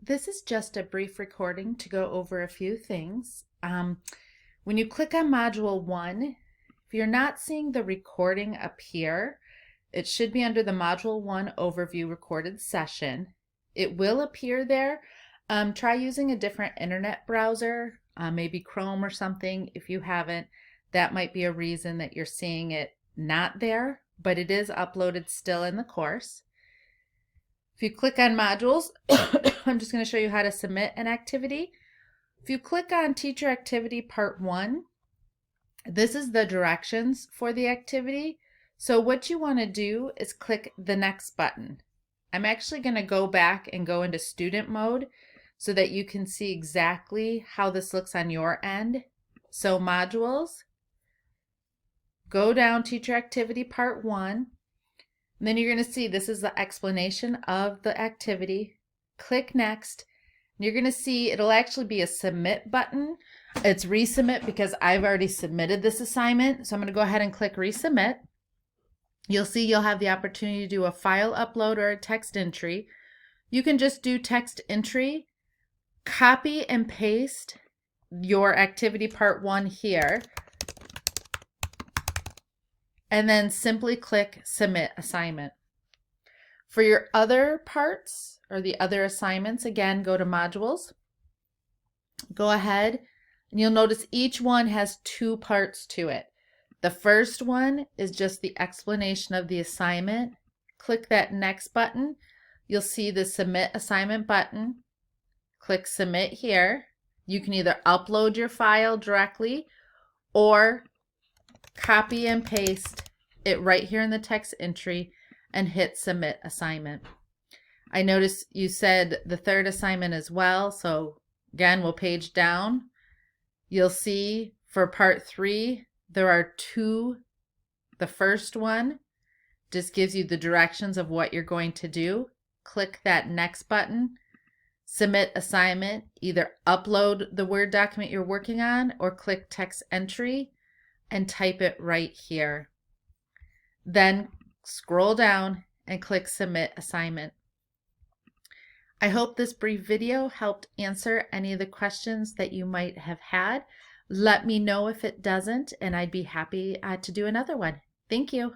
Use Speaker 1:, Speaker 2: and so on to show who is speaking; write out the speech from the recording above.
Speaker 1: This is just a brief recording to go over a few things. When you click on Module 1, if you're not seeing the recording appear, it should be under the Module 1 Overview Recorded Session. It will appear there. Try using a different internet browser, maybe Chrome or something. If you haven't, that might be a reason that you're seeing it not there, but it is uploaded still in the course. If you click on modules, I'm just going to show you how to submit an activity. If you click on Teacher Activity Part 1, this is the directions for the activity. So what you want to do is click the next button. I'm actually going to go back and go into student mode so that you can see exactly how this looks on your end. So modules, go down Teacher Activity Part 1. And then you're going to see this is the explanation of the activity. Click next. And you're going to see it'll actually be a submit button. It's resubmit because I've already submitted this assignment. So I'm going to go ahead and click resubmit. You'll see you'll have the opportunity to do a file upload or a text entry. You can just do text entry, copy and paste your activity part 1 here, and then simply click Submit Assignment. For your other parts or the other assignments, again, go to Modules. Go ahead and you'll notice each one has 2 parts to it. The first one is just the explanation of the assignment. Click that next button. You'll see the Submit Assignment button. Click Submit here. You can either upload your file directly or copy and paste it right here in the text entry and hit Submit Assignment. I noticed you said the third assignment as well, so again, we'll page down. You'll see for part 3, there are 2. The first one just gives you the directions of what you're going to do. Click that next button, Submit Assignment, either upload the Word document you're working on or click Text Entry and type it right here. Then scroll down and click Submit Assignment. I hope this brief video helped answer any of the questions that you might have had. Let me know if it doesn't, and I'd be happy to do another one. Thank you.